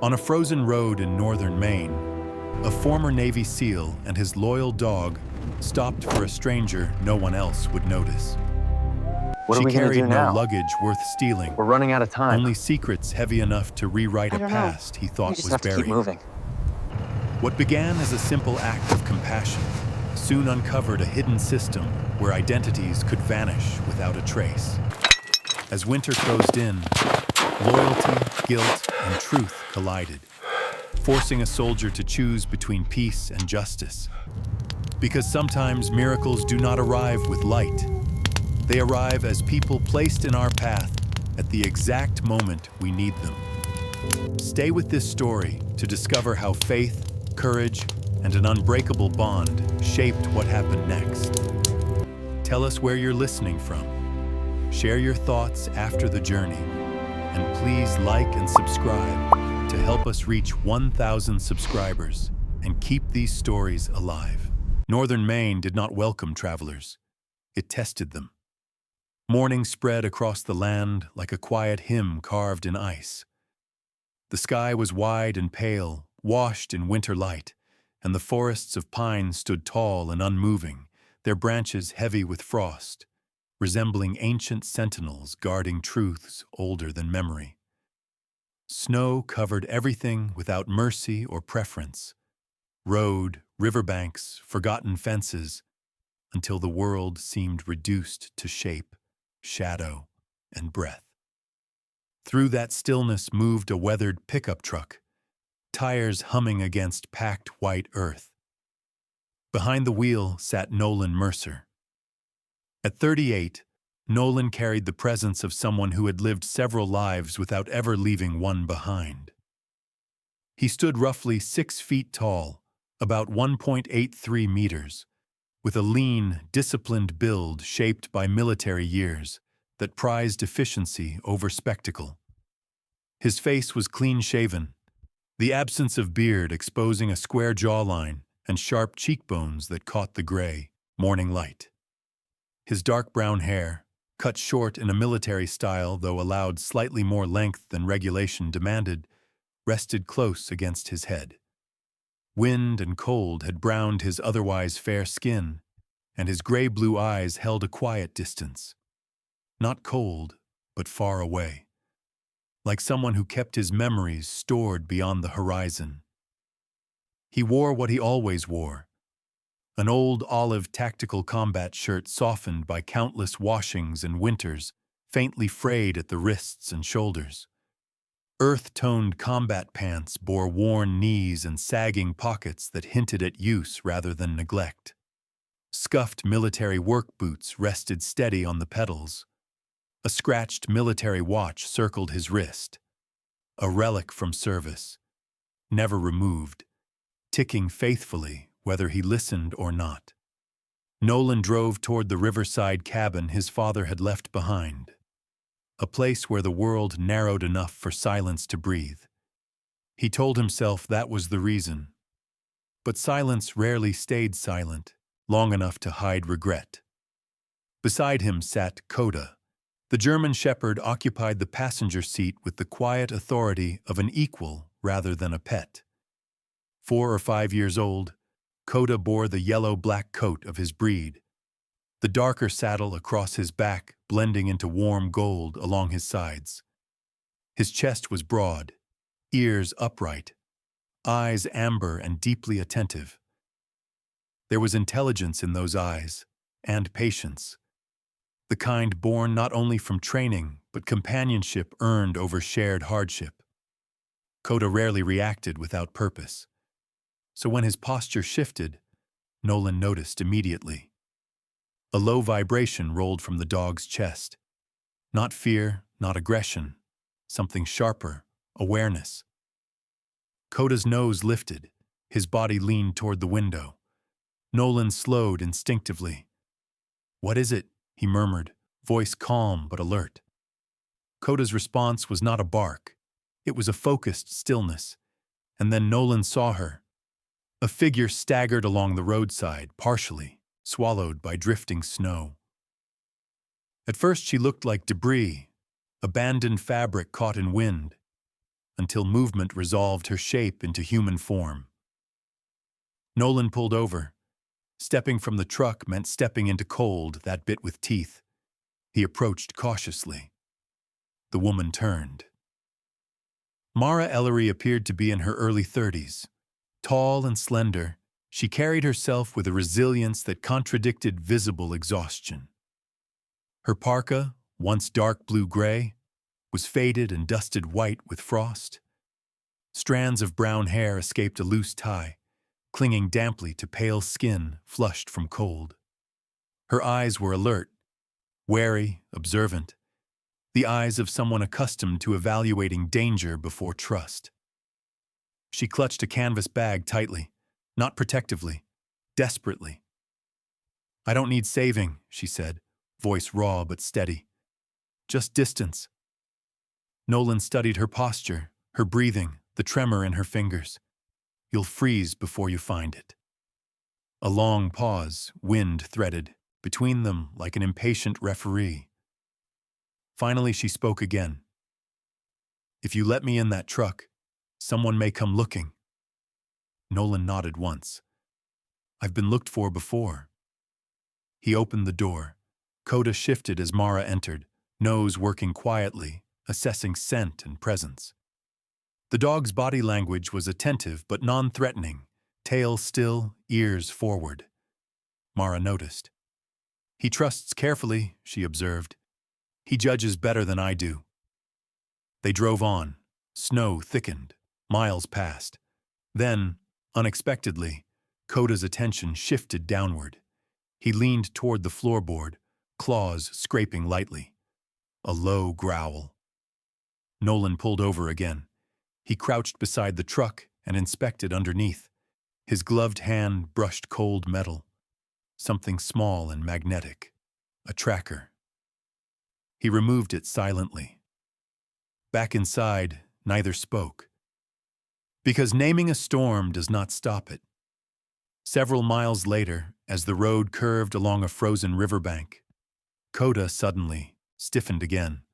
On a frozen road in northern Maine, a former Navy SEAL and his loyal dog stopped for a stranger no one else would notice. What are She we gonna carried do no now? luggage worth stealing, We're running out of time. only secrets heavy enough to rewrite I a don't know. past he We thought just was have to keep buried. moving. What began as a simple act of compassion soon uncovered a hidden system where identities could vanish without a trace. As winter closed in, loyalty, guilt, and truth collided, forcing a soldier to choose between peace and justice. Because sometimes miracles do not arrive with light. They arrive as people placed in our path at the exact moment we need them. Stay with this story to discover how faith, courage, and an unbreakable bond shaped what happened next. Tell us where you're listening from. Share your thoughts after the journey. And please like and subscribe to help us reach 1,000 subscribers and keep these stories alive. Northern Maine did not welcome travelers. It tested them. Morning spread across the land like a quiet hymn carved in ice. The sky was wide and pale, washed in winter light, and the forests of pine stood tall and unmoving, their branches heavy with frost, resembling ancient sentinels guarding truths older than memory. Snow covered everything without mercy or preference. Road, riverbanks, forgotten fences, until the world seemed reduced to shape, shadow, and breath. Through that stillness moved a weathered pickup truck, tires humming against packed white earth. Behind the wheel sat Nolan Mercer. At 38, Nolan carried the presence of someone who had lived several lives without ever leaving one behind. He stood roughly 6 feet tall, about 1.83 meters, with a lean, disciplined build shaped by military years that prized efficiency over spectacle. His face was clean-shaven, the absence of beard exposing a square jawline and sharp cheekbones that caught the gray, morning light. His dark brown hair, cut short in a military style though allowed slightly more length than regulation demanded, rested close against his head. Wind and cold had browned his otherwise fair skin, and his gray-blue eyes held a quiet distance. Not cold, but far away, like someone who kept his memories stored beyond the horizon. He wore what he always wore, an old olive tactical combat shirt softened by countless washings and winters, faintly frayed at the wrists and shoulders. Earth-toned combat pants bore worn knees and sagging pockets that hinted at use rather than neglect. Scuffed military work boots rested steady on the pedals. A scratched military watch circled his wrist, a relic from service, never removed, ticking faithfully whether he listened or not. Nolan drove toward the riverside cabin his father had left behind, a place where the world narrowed enough for silence to breathe. He told himself that was the reason. But silence rarely stayed silent, long enough to hide regret. Beside him sat Coda. The German shepherd occupied the passenger seat with the quiet authority of an equal rather than a pet. 4 or 5 years old, Coda bore the yellow-black coat of his breed, the darker saddle across his back blending into warm gold along his sides. His chest was broad, ears upright, eyes amber and deeply attentive. There was intelligence in those eyes, and patience, the kind born not only from training but companionship earned over shared hardship. Coda rarely reacted without purpose, so when his posture shifted, Nolan noticed immediately. A low vibration rolled from the dog's chest. Not fear, not aggression, something sharper, awareness. Coda's nose lifted, his body leaned toward the window. Nolan slowed instinctively. "What is it?" he murmured, voice calm but alert. Coda's response was not a bark. It was a focused stillness. And then Nolan saw her. A figure staggered along the roadside, partially, swallowed by drifting snow. At first she looked like debris, abandoned fabric caught in wind. until movement resolved her shape into human form. Nolan pulled over. Stepping from the truck meant stepping into cold that bit with teeth. He approached cautiously. The woman turned. Mara Ellery appeared to be in her early 30s. Tall and slender, she carried herself with a resilience that contradicted visible exhaustion. Her parka, once dark blue-gray, was faded and dusted white with frost. Strands of brown hair escaped a loose tie, clinging damply to pale skin flushed from cold. Her eyes were alert, wary, observant, the eyes of someone accustomed to evaluating danger before trust. She clutched a canvas bag tightly, not protectively, desperately. "I don't need saving," she said, voice raw but steady. "Just distance." Nolan studied her posture, her breathing, the tremor in her fingers. "You'll freeze before you find it." A long pause, wind threaded, between them like an impatient referee. Finally she spoke again. "If you let me in that truck, someone may come looking." Nolan nodded once. "I've been looked for before." He opened the door. Coda shifted as Mara entered, nose working quietly, assessing scent and presence. The dog's body language was attentive but non-threatening, tail still, ears forward. Mara noticed. "He trusts carefully," she observed. "He judges better than I do." They drove on. Snow thickened. Miles passed. Then, unexpectedly, Coda's attention shifted downward. He leaned toward the floorboard, claws scraping lightly. A low growl. Nolan pulled over again. He crouched beside the truck and inspected underneath. His gloved hand brushed cold metal. Something small and magnetic. A tracker. He removed it silently. Back inside, neither spoke. Because naming a storm does not stop it. Several miles later, as the road curved along a frozen riverbank, Coda suddenly stiffened again.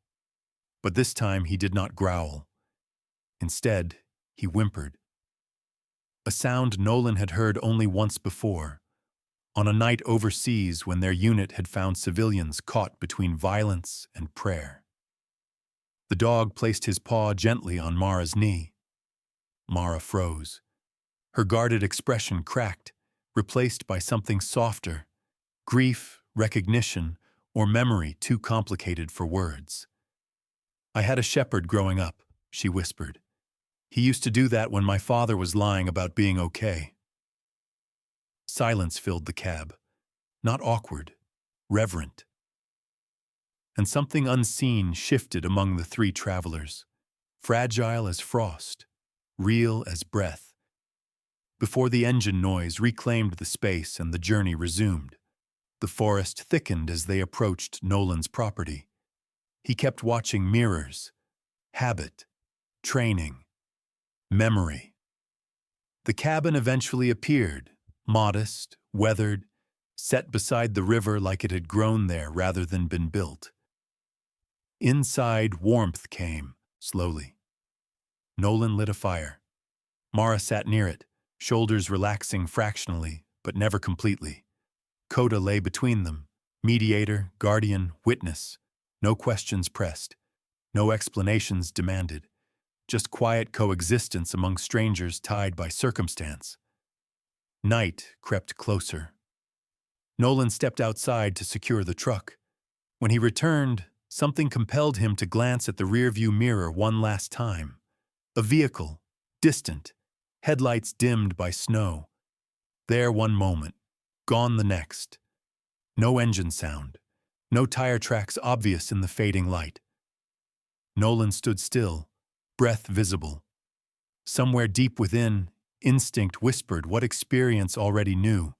But this time he did not growl. Instead, he whimpered. A sound Nolan had heard only once before, on a night overseas when their unit had found civilians caught between violence and prayer. The dog placed his paw gently on Mara's knee. Mara froze. Her guarded expression cracked, replaced by something softer, grief, recognition, or memory too complicated for words. "I had a shepherd growing up," she whispered. "He used to do that when my father was lying about being okay." Silence filled the cab, not awkward, reverent. And something unseen shifted among the three travelers, fragile as frost, real as breath. Before the engine noise reclaimed the space and the journey resumed, the forest thickened as they approached Nolan's property. He kept watching mirrors, habit, training, memory. The cabin eventually appeared, modest, weathered, set beside the river like it had grown there rather than been built. Inside, warmth came, slowly. Nolan lit a fire. Mara sat near it, shoulders relaxing fractionally, but never completely. Coda lay between them, mediator, guardian, witness. No questions pressed, no explanations demanded, just quiet coexistence among strangers tied by circumstance. Night crept closer. Nolan stepped outside to secure the truck. When he returned, something compelled him to glance at the rearview mirror one last time. A vehicle, distant, headlights dimmed by snow. There one moment, gone the next. No engine sound, no tire tracks obvious in the fading light. Nolan stood still, breath visible. Somewhere deep within, instinct whispered what experience already knew.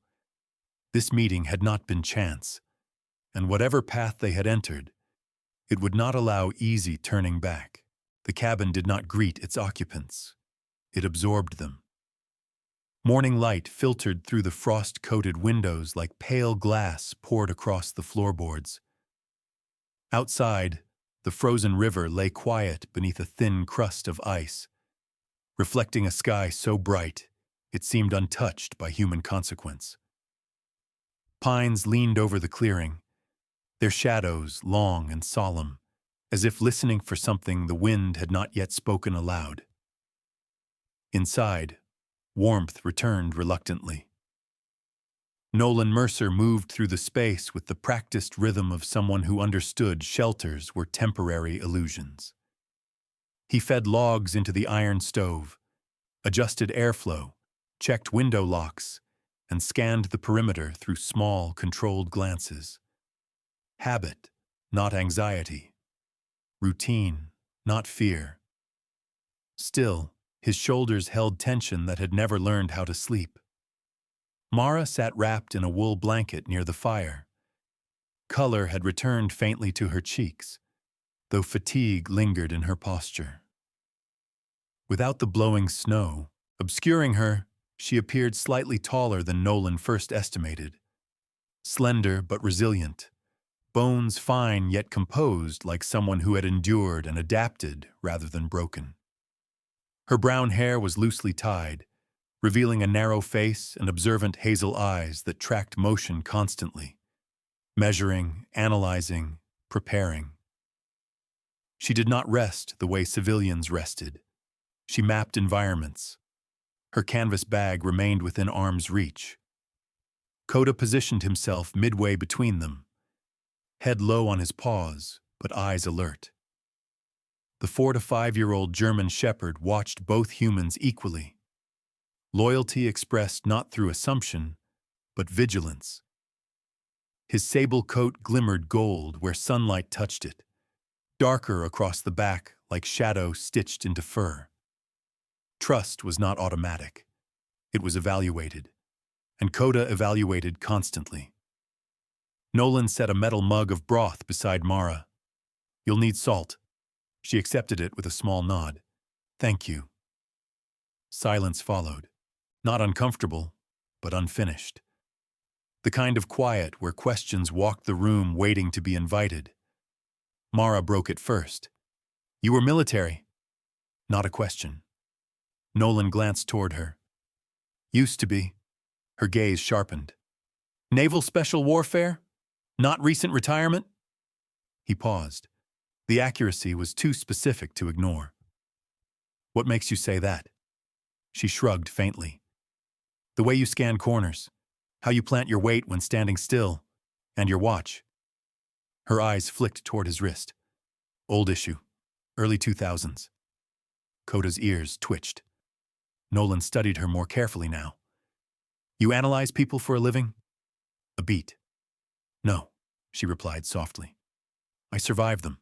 This meeting had not been chance, and whatever path they had entered, it would not allow easy turning back. The cabin did not greet its occupants. It absorbed them. Morning light filtered through the frost-coated windows like pale glass poured across the floorboards. Outside, the frozen river lay quiet beneath a thin crust of ice, reflecting a sky so bright it seemed untouched by human consequence. Pines leaned over the clearing, their shadows long and solemn, as if listening for something the wind had not yet spoken aloud. Inside, warmth returned reluctantly. Nolan Mercer moved through the space with the practiced rhythm of someone who understood shelters were temporary illusions. He fed logs into the iron stove, adjusted airflow, checked window locks, and scanned the perimeter through small, controlled glances. Habit, not anxiety. Routine, not fear. Still, his shoulders held tension that had never learned how to sleep. Mara sat wrapped in a wool blanket near the fire. Color had returned faintly to her cheeks, though fatigue lingered in her posture. Without the blowing snow obscuring her, she appeared slightly taller than Nolan first estimated. Slender but resilient, bones fine yet composed like someone who had endured and adapted rather than broken. Her brown hair was loosely tied, revealing a narrow face and observant hazel eyes that tracked motion constantly, measuring, analyzing, preparing. She did not rest the way civilians rested. She mapped environments. Her canvas bag remained within arm's reach. Koda positioned himself midway between them, head low on his paws, but eyes alert. The 4 to 5-year-old German shepherd watched both humans equally. Loyalty expressed not through assumption, but vigilance. His sable coat glimmered gold where sunlight touched it, darker across the back like shadow stitched into fur. Trust was not automatic. It was evaluated, and Koda evaluated constantly. Nolan set a metal mug of broth beside Mara. "You'll need salt." She accepted it with a small nod. "Thank you." Silence followed. Not uncomfortable, but unfinished. The kind of quiet where questions walked the room waiting to be invited. Mara broke it first. "You were military." Not a question. Nolan glanced toward her. "Used to be." Her gaze sharpened. "Naval Special Warfare? Not recent retirement?" He paused. The accuracy was too specific to ignore. "What makes you say that?" She shrugged faintly. "The way you scan corners, how you plant your weight when standing still, and your watch." Her eyes flicked toward his wrist. "Old issue. Early 2000s. Koda's ears twitched. Nolan studied her more carefully now. "You analyze people for a living?" A beat. "No," she replied softly. "I survive them."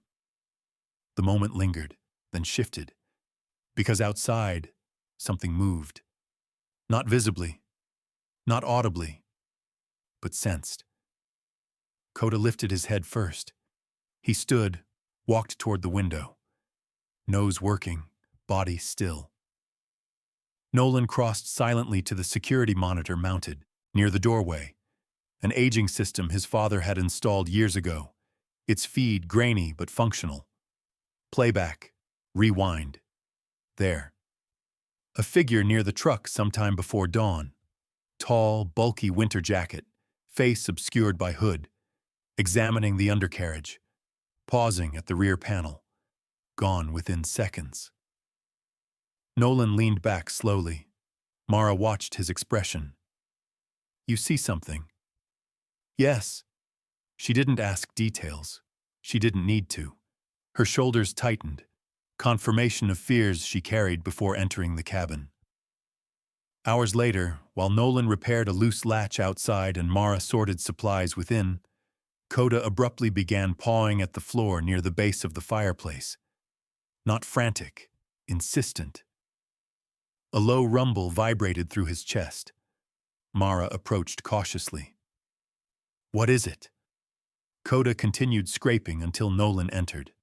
The moment lingered, then shifted, because outside, something moved. Not visibly, not audibly, but sensed. Koda lifted his head first. He stood, walked toward the window. Nose working, body still. Nolan crossed silently to the security monitor mounted near the doorway, an aging system his father had installed years ago, its feed grainy but functional. Playback, rewind. There. A figure near the truck sometime before dawn. Tall, bulky winter jacket, face obscured by hood, examining the undercarriage, pausing at the rear panel, gone within seconds. Nolan leaned back slowly. Mara watched his expression. "You see something?" "Yes." She didn't ask details. She didn't need to. Her shoulders tightened, confirmation of fears she carried before entering the cabin. Hours later, while Nolan repaired a loose latch outside and Mara sorted supplies within, Koda abruptly began pawing at the floor near the base of the fireplace. Not frantic, insistent. A low rumble vibrated through his chest. Mara approached cautiously. "What is it?" Koda continued scraping until Nolan entered.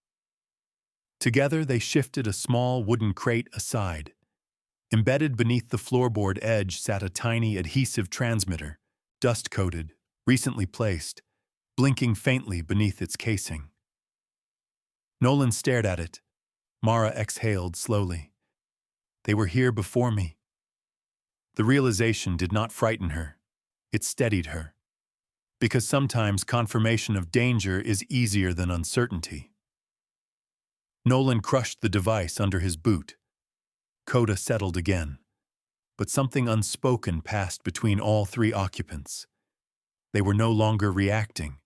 Together they shifted a small wooden crate aside. Embedded beneath the floorboard edge sat a tiny adhesive transmitter, dust-coated, recently placed, blinking faintly beneath its casing. Nolan stared at it. Mara exhaled slowly. They were here before me. The realization did not frighten her. It steadied her. Because sometimes confirmation of danger is easier than uncertainty. Nolan crushed the device under his boot. Coda settled again. But something unspoken passed between all three occupants. They were no longer reacting.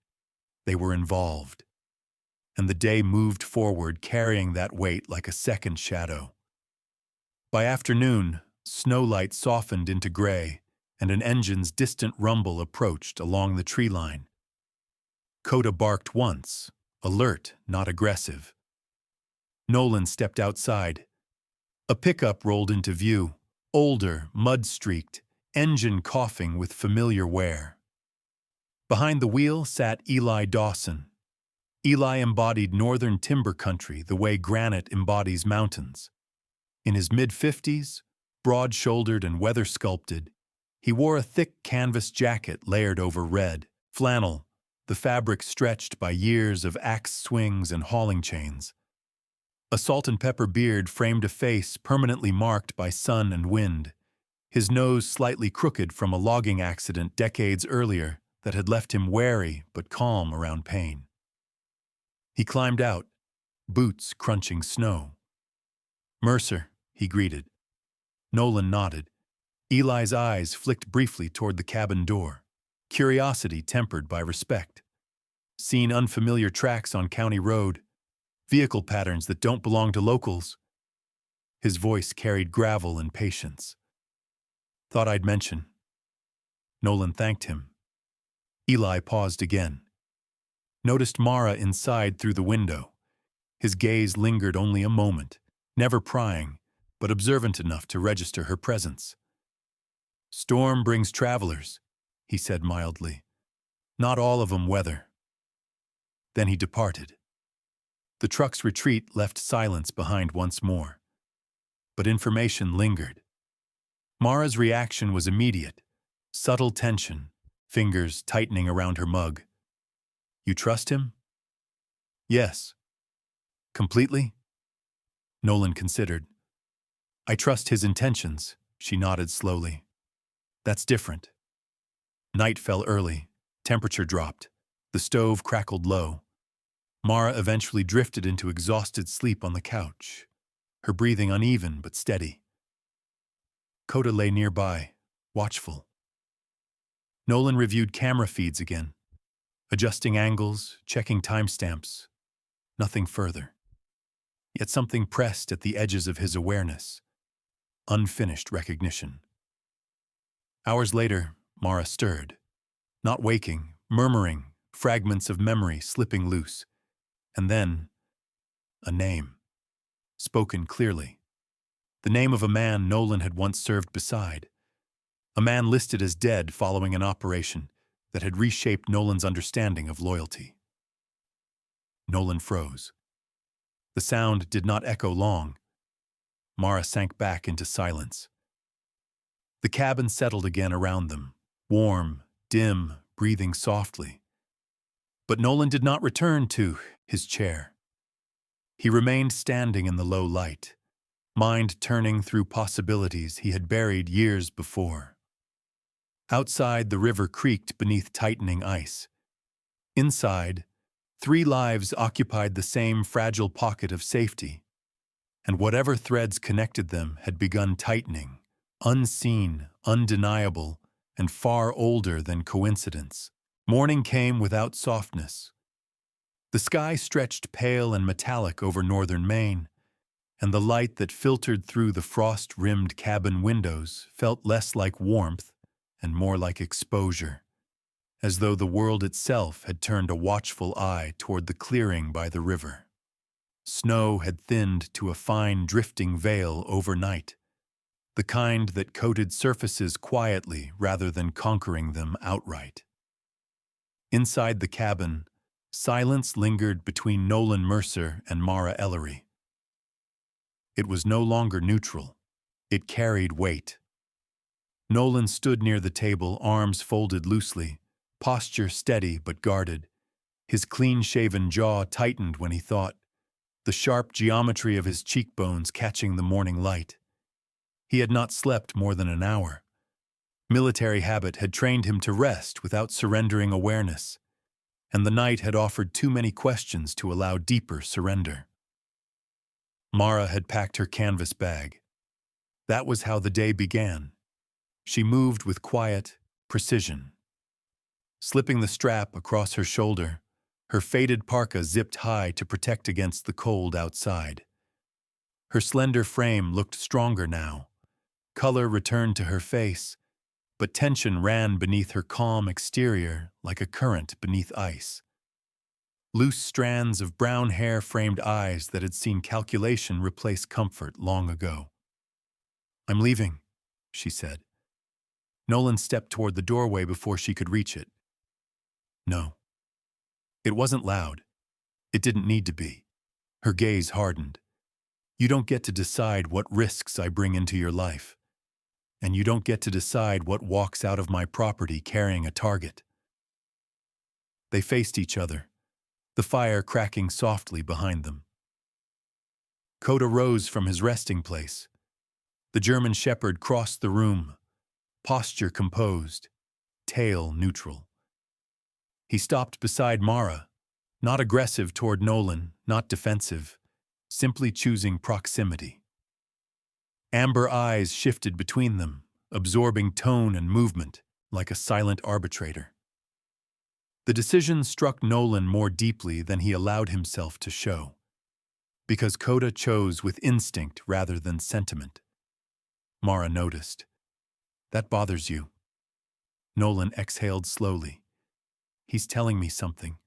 They were involved. And the day moved forward, carrying that weight like a second shadow. By afternoon, snowlight softened into gray, and an engine's distant rumble approached along the tree line. Coda barked once, alert, not aggressive. Nolan stepped outside. A pickup rolled into view, older, mud-streaked, engine coughing with familiar wear. Behind the wheel sat Eli Dawson. Eli embodied northern timber country the way granite embodies mountains. In his mid-50s, broad-shouldered and weather-sculpted, he wore a thick canvas jacket layered over red, flannel, the fabric stretched by years of axe swings and hauling chains. A salt-and-pepper beard framed a face permanently marked by sun and wind, his nose slightly crooked from a logging accident decades earlier that had left him wary but calm around pain. He climbed out, boots crunching snow. "Mercer," he greeted. Nolan nodded. Eli's eyes flicked briefly toward the cabin door, curiosity tempered by respect. "Seen unfamiliar tracks on County Road, vehicle patterns that don't belong to locals." His voice carried gravel and patience. "Thought I'd mention." Nolan thanked him. Eli paused again. Noticed Mara inside through the window. His gaze lingered only a moment, never prying, but observant enough to register her presence. "Storm brings travelers," he said mildly. "Not all of 'em weather." Then he departed. The truck's retreat left silence behind once more. But information lingered. Mara's reaction was immediate, subtle tension, fingers tightening around her mug. "You trust him?" "Yes." "Completely?" Nolan considered. "I trust his intentions," she nodded slowly. "That's different." Night fell early, temperature dropped, the stove crackled low. Mara eventually drifted into exhausted sleep on the couch, her breathing uneven but steady. Coda lay nearby, watchful. Nolan reviewed camera feeds again, adjusting angles, checking timestamps. Nothing further. Yet something pressed at the edges of his awareness. Unfinished recognition. Hours later, Mara stirred. Not waking, murmuring, fragments of memory slipping loose. And then, a name. Spoken clearly. The name of a man Nolan had once served beside. A man listed as dead following an operation that had reshaped Nolan's understanding of loyalty. Nolan froze. The sound did not echo long. Mara sank back into silence. The cabin settled again around them, warm, dim, breathing softly. But Nolan did not return to his chair. He remained standing in the low light, mind turning through possibilities he had buried years before. Outside, the river creaked beneath tightening ice. Inside, 3 lives occupied the same fragile pocket of safety, and whatever threads connected them had begun tightening, unseen, undeniable, and far older than coincidence. Morning came without softness. The sky stretched pale and metallic over northern Maine, and the light that filtered through the frost-rimmed cabin windows felt less like warmth and more like exposure, as though the world itself had turned a watchful eye toward the clearing by the river. Snow had thinned to a fine drifting veil overnight, the kind that coated surfaces quietly rather than conquering them outright. Inside the cabin, silence lingered between Nolan Mercer and Mara Ellery. It was no longer neutral. It carried weight. Nolan stood near the table, arms folded loosely, posture steady but guarded. His clean-shaven jaw tightened when he thought, the sharp geometry of his cheekbones catching the morning light. He had not slept more than an hour. Military habit had trained him to rest without surrendering awareness, and the night had offered too many questions to allow deeper surrender. Mara had packed her canvas bag. That was how the day began. She moved with quiet precision. Slipping the strap across her shoulder, her faded parka zipped high to protect against the cold outside. Her slender frame looked stronger now. Color returned to her face, but tension ran beneath her calm exterior like a current beneath ice. Loose strands of brown hair framed eyes that had seen calculation replace comfort long ago. "I'm leaving," she said. Nolan stepped toward the doorway before she could reach it. "No." It wasn't loud. It didn't need to be. Her gaze hardened. "You don't get to decide what risks I bring into your life. And you don't get to decide what walks out of my property carrying a target." They faced each other, the fire cracking softly behind them. Coda rose from his resting place. The German shepherd crossed the room, posture composed, tail neutral. He stopped beside Mara, not aggressive toward Nolan, not defensive, simply choosing proximity. Amber eyes shifted between them, absorbing tone and movement like a silent arbitrator. The decision struck Nolan more deeply than he allowed himself to show, because Coda chose with instinct rather than sentiment. Mara noticed. "That bothers you." Nolan exhaled slowly. "He's telling me something."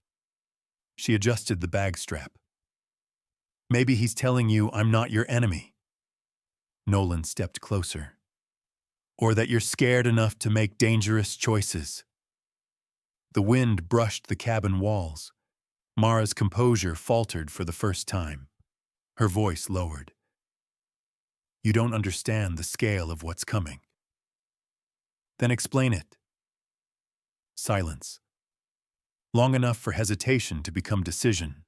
She adjusted the bag strap. "Maybe he's telling you I'm not your enemy." Nolan stepped closer. "Or that you're scared enough to make dangerous choices." The wind brushed the cabin walls. Mara's composure faltered for the first time. Her voice lowered. "You don't understand the scale of what's coming." "Then explain it." Silence. Long enough for hesitation to become decision.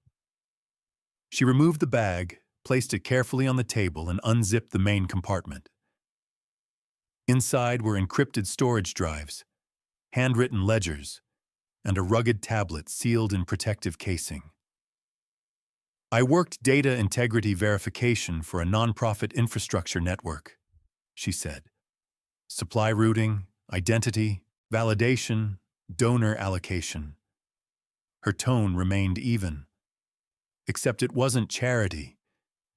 She removed the bag, placed it carefully on the table, and unzipped the main compartment. Inside were encrypted storage drives, handwritten ledgers, and a rugged tablet sealed in protective casing. "I worked data integrity verification for a nonprofit infrastructure network," she said. "Supply routing, identity, validation, donor allocation." Her tone remained even. Except it wasn't charity,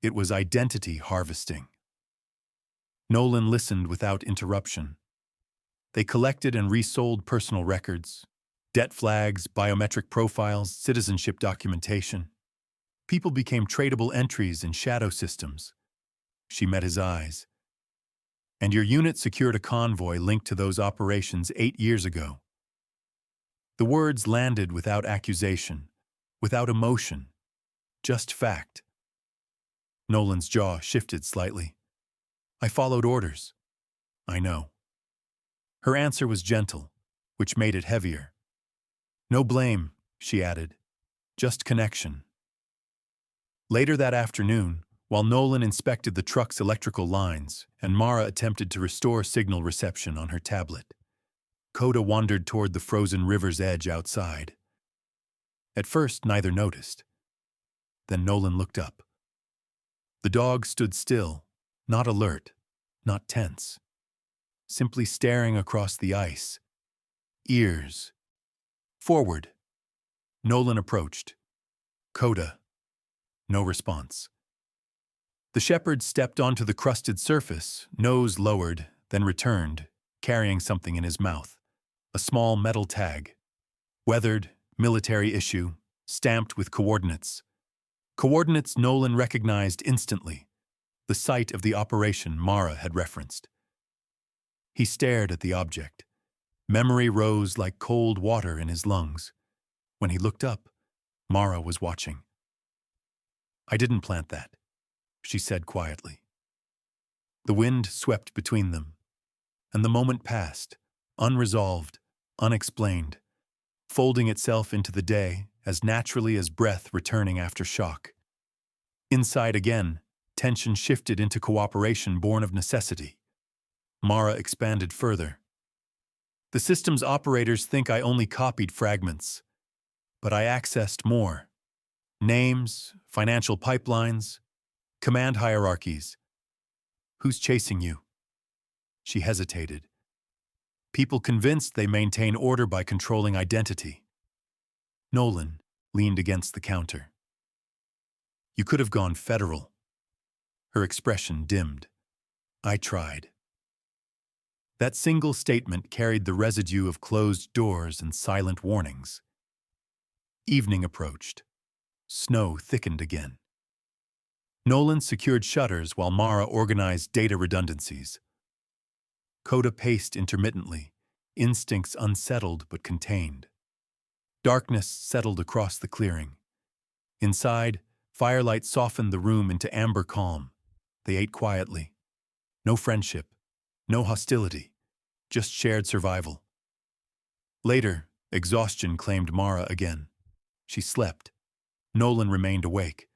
it was identity harvesting. Nolan listened without interruption. They collected and resold personal records, debt flags, biometric profiles, citizenship documentation. People became tradable entries in shadow systems. She met his eyes. "And your unit secured a convoy linked to those operations 8 years ago." The words landed without accusation, without emotion, just fact. Nolan's jaw shifted slightly. "I followed orders." "I know." Her answer was gentle, which made it heavier. "No blame," she added, "just connection." Later that afternoon, while Nolan inspected the truck's electrical lines and Mara attempted to restore signal reception on her tablet, Coda wandered toward the frozen river's edge outside. At first, neither noticed. Then Nolan looked up. The dog stood still, not alert, not tense, simply staring across the ice. Ears. Forward. Nolan approached. "Coda." No response. The shepherd stepped onto the crusted surface, nose lowered, then returned, carrying something in his mouth. A small metal tag. Weathered, military issue, stamped with coordinates. Coordinates Nolan recognized instantly, the site of the operation Mara had referenced. He stared at the object. Memory rose like cold water in his lungs. When he looked up, Mara was watching. "I didn't plant that," she said quietly. The wind swept between them, and the moment passed, unresolved, unexplained, folding itself into the day as naturally as breath returning after shock. Inside again, tension shifted into cooperation born of necessity. Mara expanded further. The system's operators think I only copied fragments, but I accessed more. Names, financial pipelines, command hierarchies. Who's chasing you? She hesitated. People convinced they maintain order by controlling identity. Nolan leaned against the counter. You could have gone federal. Her expression dimmed. I tried. That single statement carried the residue of closed doors and silent warnings. Evening approached. Snow thickened again. Nolan secured shutters while Mara organized data redundancies. Coda paced intermittently, instincts unsettled but contained. Darkness settled across the clearing. Inside, firelight softened the room into amber calm. They ate quietly. No friendship, no hostility, just shared survival. Later, exhaustion claimed Mara again. She slept. Nolan remained awake,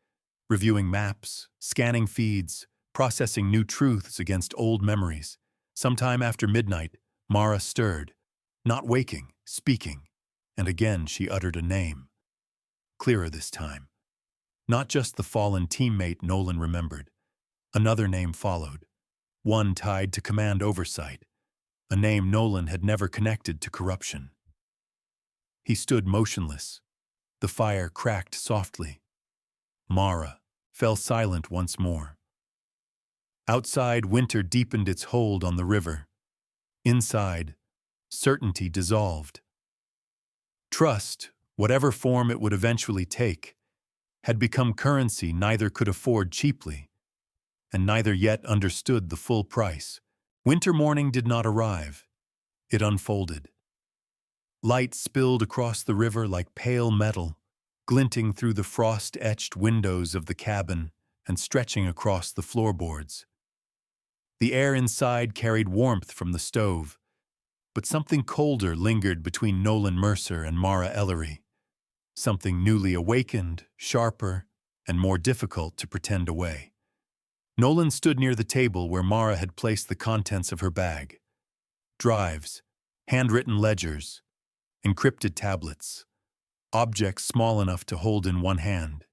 reviewing maps, scanning feeds, processing new truths against old memories. Sometime after midnight, Mara stirred, not waking, speaking, and again she uttered a name. Clearer this time. Not just the fallen teammate Nolan remembered. Another name followed, one tied to command oversight, a name Nolan had never connected to corruption. He stood motionless. The fire cracked softly. Mara fell silent once more. Outside, winter deepened its hold on the river. Inside, certainty dissolved. Trust, whatever form it would eventually take, had become currency neither could afford cheaply, and neither yet understood the full price. Winter morning did not arrive. It unfolded. Light spilled across the river like pale metal, glinting through the frost-etched windows of the cabin and stretching across the floorboards. The air inside carried warmth from the stove, but something colder lingered between Nolan Mercer and Mara Ellery. Something newly awakened, sharper, and more difficult to pretend away. Nolan stood near the table where Mara had placed the contents of her bag. Drives, handwritten ledgers, encrypted tablets, objects small enough to hold in one hand,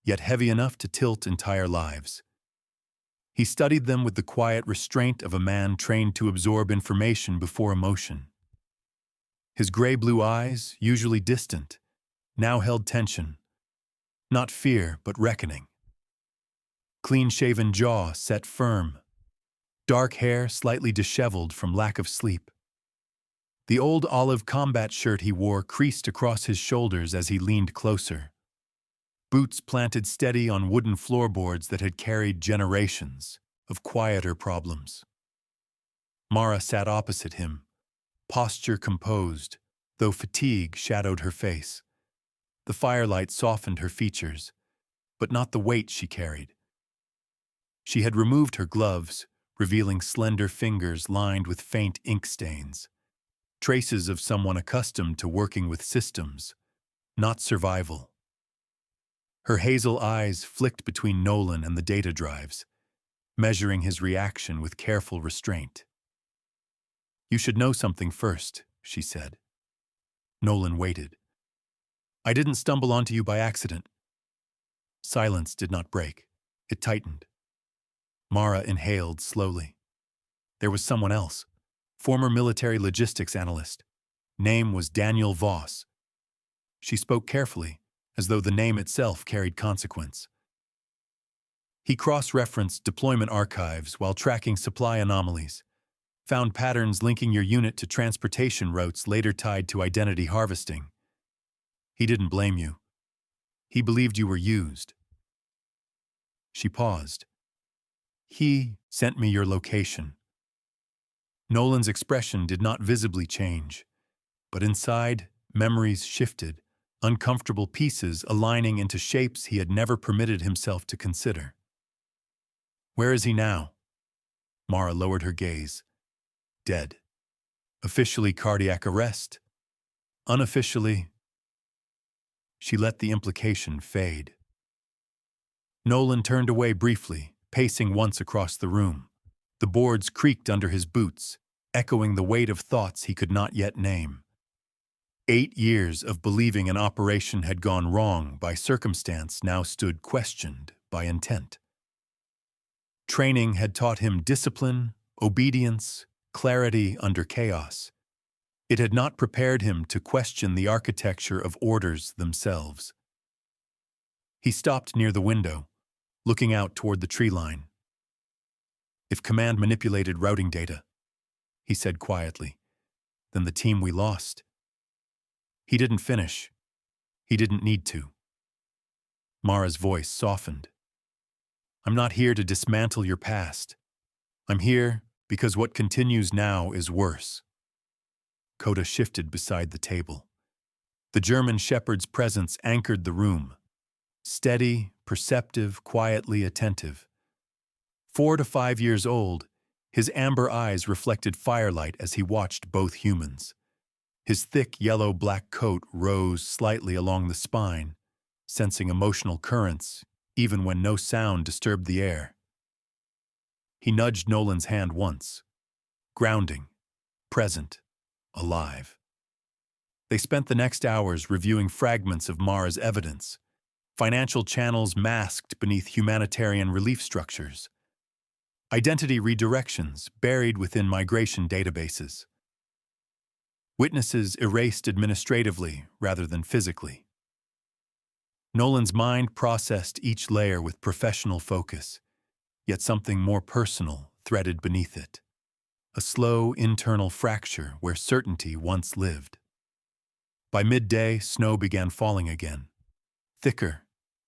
yet heavy enough to tilt entire lives. He studied them with the quiet restraint of a man trained to absorb information before emotion. His gray-blue eyes, usually distant, now held tension. Not fear, but reckoning. Clean-shaven jaw set firm. Dark hair slightly disheveled from lack of sleep. The old olive combat shirt he wore creased across his shoulders as he leaned closer. Boots planted steady on wooden floorboards that had carried generations of quieter problems. Mara sat opposite him, posture composed, though fatigue shadowed her face. The firelight softened her features, but not the weight she carried. She had removed her gloves, revealing slender fingers lined with faint ink stains, traces of someone accustomed to working with systems, not survival. Her hazel eyes flicked between Nolan and the data drives, measuring his reaction with careful restraint. "You should know something first," she said. Nolan waited. "I didn't stumble onto you by accident." Silence did not break. It tightened. Mara inhaled slowly. There was someone else, former military logistics analyst. Name was Daniel Voss. She spoke carefully, as though the name itself carried consequence. He cross-referenced deployment archives while tracking supply anomalies, found patterns linking your unit to transportation routes later tied to identity harvesting. He didn't blame you. He believed you were used. She paused. He sent me your location. Nolan's expression did not visibly change, but inside, memories shifted, uncomfortable pieces aligning into shapes he had never permitted himself to consider. "Where is he now?" Mara lowered her gaze. "Dead. Officially cardiac arrest. Unofficially..." She let the implication fade. Nolan turned away briefly, pacing once across the room. The boards creaked under his boots, echoing the weight of thoughts he could not yet name. 8 years of believing an operation had gone wrong by circumstance now stood questioned by intent. Training had taught him discipline, obedience, clarity under chaos. It had not prepared him to question the architecture of orders themselves. He stopped near the window, looking out toward the tree line. "If command manipulated routing data," he said quietly, "then the team we lost." He didn't finish. He didn't need to. Mara's voice softened. "I'm not here to dismantle your past. I'm here because what continues now is worse." Coda shifted beside the table. The German shepherd's presence anchored the room. Steady, perceptive, quietly attentive. 4 to 5 years old, his amber eyes reflected firelight as he watched both humans. His thick yellow-black coat rose slightly along the spine, sensing emotional currents even when no sound disturbed the air. He nudged Nolan's hand once, grounding, present, alive. They spent the next hours reviewing fragments of Mara's evidence, financial channels masked beneath humanitarian relief structures, identity redirections buried within migration databases, witnesses erased administratively rather than physically. Nolan's mind processed each layer with professional focus, yet something more personal threaded beneath it. A slow internal fracture where certainty once lived. By midday, snow began falling again. Thicker,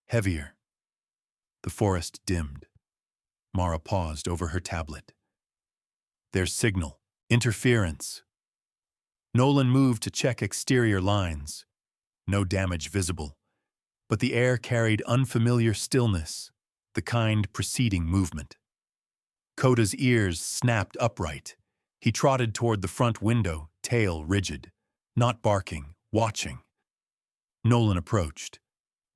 heavier. The forest dimmed. Mara paused over her tablet. "There's signal. Interference." Nolan moved to check exterior lines. No damage visible. But the air carried unfamiliar stillness, the kind preceding movement. Coda's ears snapped upright. He trotted toward the front window, tail rigid, not barking, watching. Nolan approached.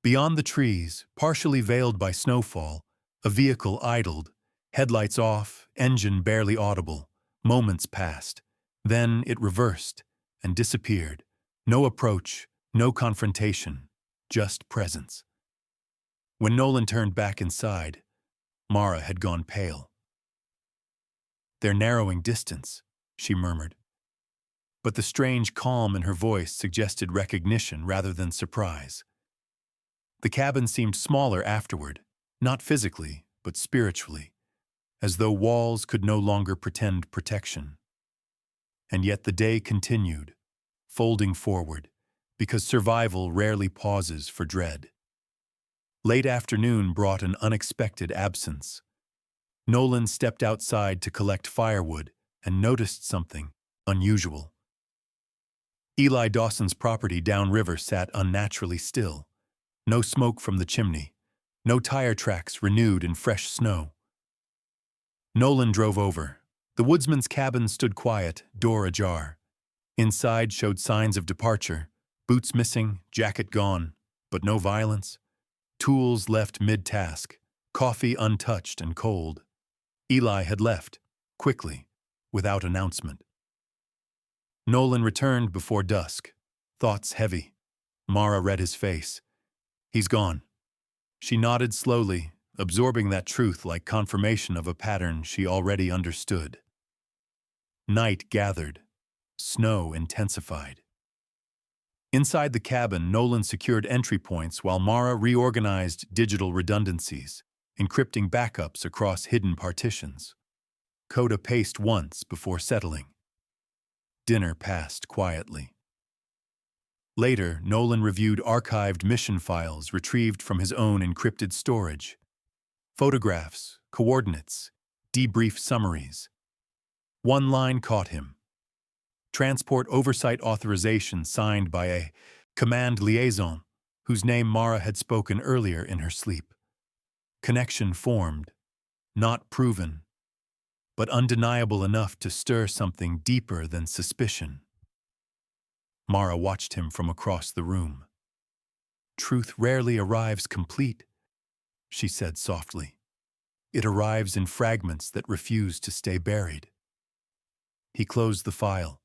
Beyond the trees, partially veiled by snowfall, a vehicle idled, headlights off, engine barely audible. Moments passed. Then it reversed and disappeared. No approach, no confrontation, just presence. When Nolan turned back inside, Mara had gone pale. "They're narrowing distance," she murmured. But the strange calm in her voice suggested recognition rather than surprise. The cabin seemed smaller afterward, not physically, but spiritually, as though walls could no longer pretend protection. And yet the day continued, folding forward, because survival rarely pauses for dread. Late afternoon brought an unexpected absence. Nolan stepped outside to collect firewood and noticed something unusual. Eli Dawson's property downriver sat unnaturally still. No smoke from the chimney, no tire tracks renewed in fresh snow. Nolan drove over. The woodsman's cabin stood quiet, door ajar. Inside showed signs of departure, boots missing, jacket gone, but no violence. Tools left mid-task, coffee untouched and cold. Eli had left, quickly, without announcement. Nolan returned before dusk, thoughts heavy. Mara read his face. "He's gone." She nodded slowly, absorbing that truth like confirmation of a pattern she already understood. Night gathered. Snow intensified. Inside the cabin, Nolan secured entry points while Mara reorganized digital redundancies, encrypting backups across hidden partitions. Coda paced once before settling. Dinner passed quietly. Later, Nolan reviewed archived mission files retrieved from his own encrypted storage. Photographs, coordinates, debrief summaries. One line caught him. Transport oversight authorization signed by a command liaison whose name Mara had spoken earlier in her sleep. Connection formed, not proven, but undeniable enough to stir something deeper than suspicion. Mara watched him from across the room. "Truth rarely arrives complete," she said softly. It arrives in fragments that refuse to stay buried. He closed the file.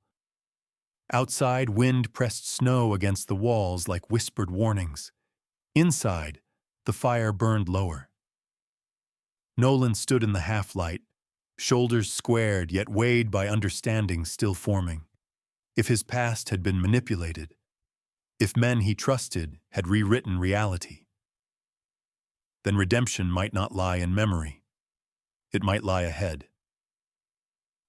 Outside, wind pressed snow against the walls like whispered warnings. Inside, the fire burned lower. Nolan stood in the half-light, shoulders squared yet weighed by understanding still forming. If his past had been manipulated, if men he trusted had rewritten reality, then redemption might not lie in memory. It might lie ahead.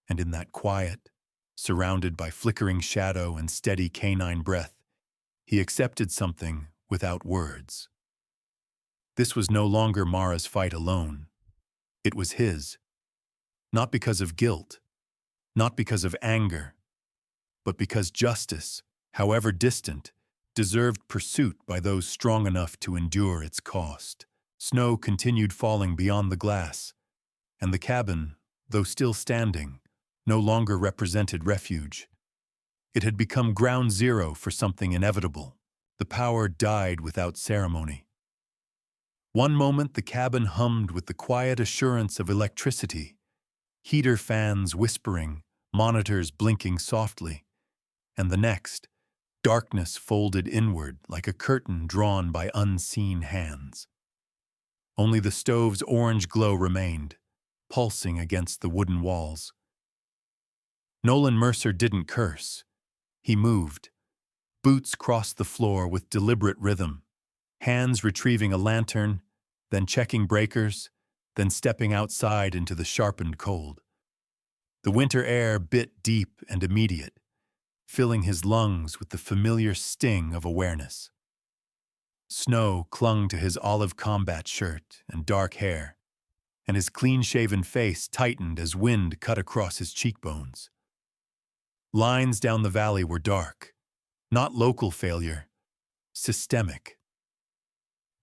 And in that quiet, surrounded by flickering shadow and steady canine breath, he accepted something without words. This was no longer Mara's fight alone. It was his. Not because of guilt, not because of anger, but because justice, however distant, deserved pursuit by those strong enough to endure its cost. Snow continued falling beyond the glass, and the cabin, though still standing, no longer represented refuge. It had become ground zero for something inevitable. The power died without ceremony. One moment the cabin hummed with the quiet assurance of electricity, heater fans whispering, monitors blinking softly, and the next, darkness folded inward like a curtain drawn by unseen hands. Only the stove's orange glow remained, pulsing against the wooden walls. Nolan Mercer didn't curse. He moved. Boots crossed the floor with deliberate rhythm, hands retrieving a lantern, then checking breakers, then stepping outside into the sharpened cold. The winter air bit deep and immediate, filling his lungs with the familiar sting of awareness. Snow clung to his olive combat shirt and dark hair, and his clean-shaven face tightened as wind cut across his cheekbones. Lines down the valley were dark, not local failure, systemic.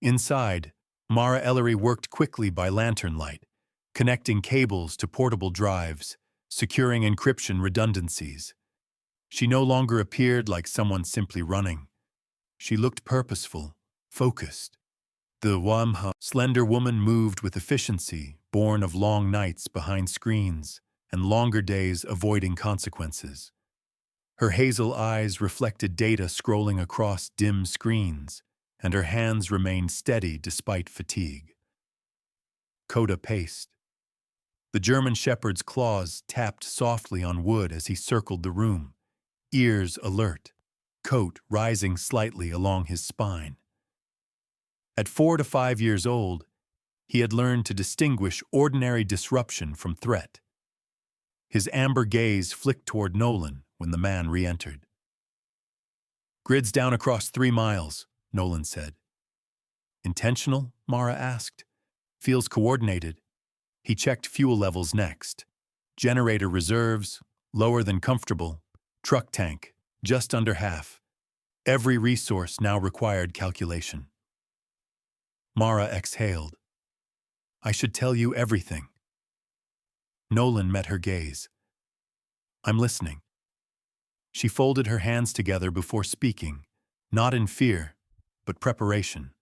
Inside, Mara Ellery worked quickly by lantern light, connecting cables to portable drives, securing encryption redundancies. She no longer appeared like someone simply running. She looked purposeful, focused. The Wamha slender woman moved with efficiency, born of long nights behind screens and longer days avoiding consequences. Her hazel eyes reflected data scrolling across dim screens, and her hands remained steady despite fatigue. Coda paced. The German shepherd's claws tapped softly on wood as he circled the room, ears alert, coat rising slightly along his spine. At 4 to 5 years old, he had learned to distinguish ordinary disruption from threat. His amber gaze flicked toward Nolan when the man re-entered. "Grid's down across 3 miles, Nolan said. "Intentional?" Mara asked. "Feels coordinated." He checked fuel levels next. Generator reserves, lower than comfortable. Truck tank, just under half. Every resource now required calculation. Mara exhaled. "I should tell you everything." Nolan met her gaze. "I'm listening." She folded her hands together before speaking, not in fear, but preparation.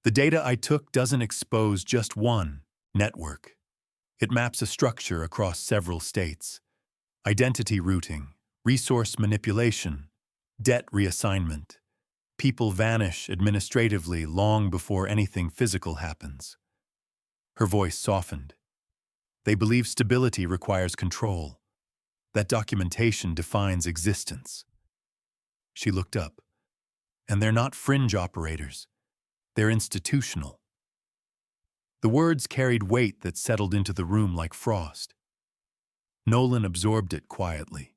"The data I took doesn't expose just one network. It maps a structure across several states. Identity routing, resource manipulation, debt reassignment. People vanish administratively long before anything physical happens." Her voice softened. "They believe stability requires control. That documentation defines existence." She looked up. "And they're not fringe operators. They're institutional." The words carried weight that settled into the room like frost. Nolan absorbed it quietly.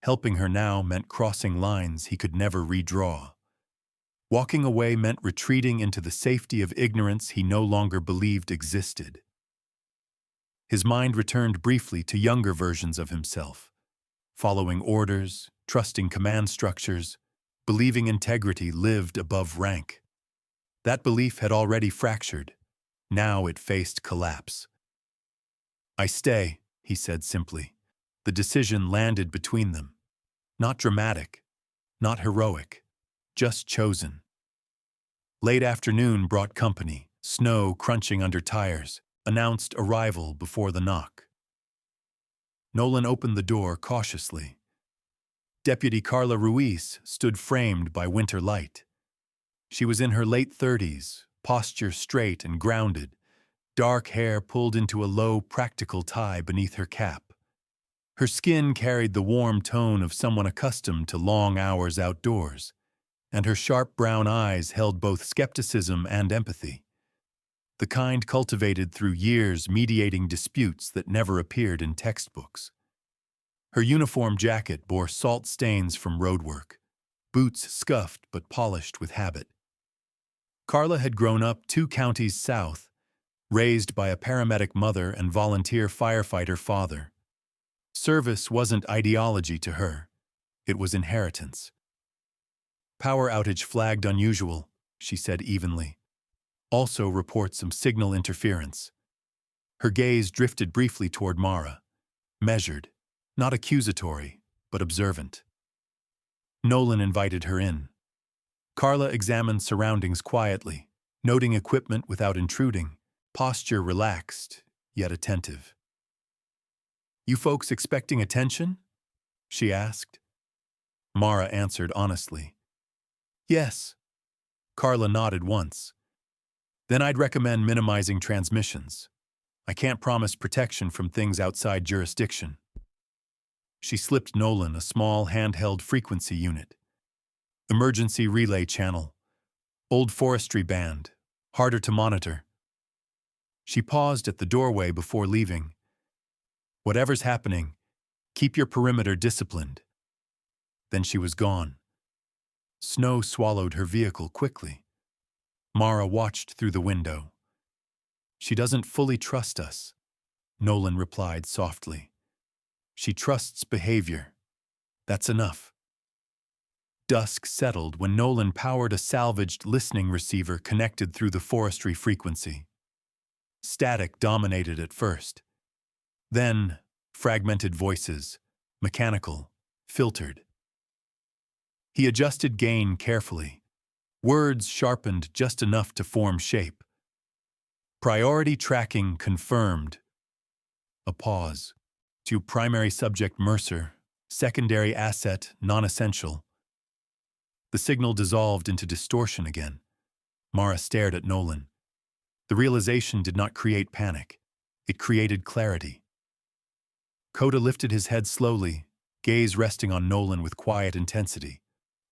Helping her now meant crossing lines he could never redraw. Walking away meant retreating into the safety of ignorance he no longer believed existed. His mind returned briefly to younger versions of himself, following orders, trusting command structures, believing integrity lived above rank. That belief had already fractured. Now it faced collapse. "I stay," he said simply. The decision landed between them. Not dramatic, not heroic, just chosen. Late afternoon brought company, Snow crunching under tires, announced arrival before the knock. Nolan opened the door cautiously. Deputy Carla Ruiz stood framed by winter light. She was in her late 30s, posture straight and grounded, dark hair pulled into a low, practical tie beneath her cap. Her skin carried the warm tone of someone accustomed to long hours outdoors, and her sharp brown eyes held both skepticism and empathy, the kind cultivated through years mediating disputes that never appeared in textbooks. Her uniform jacket bore salt stains from roadwork, boots scuffed but polished with habit. Carla had grown up 2 counties south, raised by a paramedic mother and volunteer firefighter father. Service wasn't ideology to her, it was inheritance. Power outage flagged unusual, she said evenly. Also reports of signal interference. Her gaze drifted briefly toward Mara, measured, not accusatory, but observant. Nolan invited her in. Carla examined surroundings quietly, noting equipment without intruding, posture relaxed, yet attentive. "You folks expecting attention?" she asked. Mara answered honestly. "Yes." Carla nodded once. "Then I'd recommend minimizing transmissions. I can't promise protection from things outside jurisdiction." She slipped Nolan a small handheld frequency unit. Emergency relay channel. Old forestry band. Harder to monitor. She paused at the doorway before leaving. "Whatever's happening, keep your perimeter disciplined." Then she was gone. Snow swallowed her vehicle quickly. Mara watched through the window. "She doesn't fully trust us," Nolan replied softly. "She trusts behavior. That's enough." Dusk settled when Nolan powered a salvaged listening receiver connected through the forestry frequency. Static dominated at first. Then, fragmented voices, mechanical, filtered. He adjusted gain carefully. Words sharpened just enough to form shape. Priority tracking confirmed. A pause. To primary subject Mercer, secondary asset non-essential. The signal dissolved into distortion again. Mara stared at Nolan. The realization did not create panic. It created clarity. Coda lifted his head slowly, gaze resting on Nolan with quiet intensity.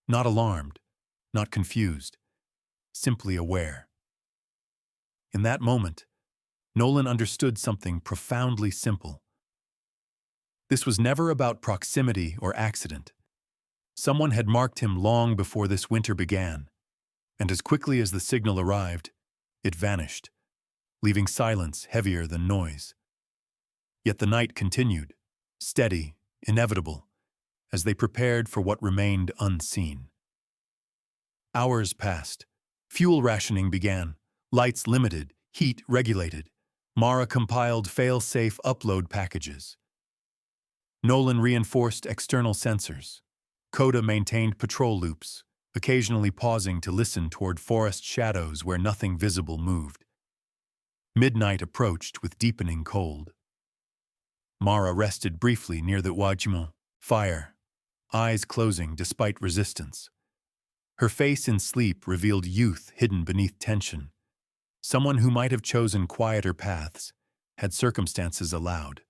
Not alarmed, not confused, simply aware. In that moment, Nolan understood something profoundly simple. This was never about proximity or accident. Someone had marked him long before this winter began, and as quickly as the signal arrived, it vanished, leaving silence heavier than noise. Yet the night continued, steady, inevitable, as they prepared for what remained unseen. Hours passed. Fuel rationing began, lights limited, heat regulated. Mara compiled fail-safe upload packages. Nolan reinforced external sensors. Coda maintained patrol loops, occasionally pausing to listen toward forest shadows where nothing visible moved. Midnight approached with deepening cold. Mara rested briefly near the Wajimo fire, eyes closing despite resistance. Her face in sleep revealed youth hidden beneath tension. Someone who might have chosen quieter paths, had circumstances allowed.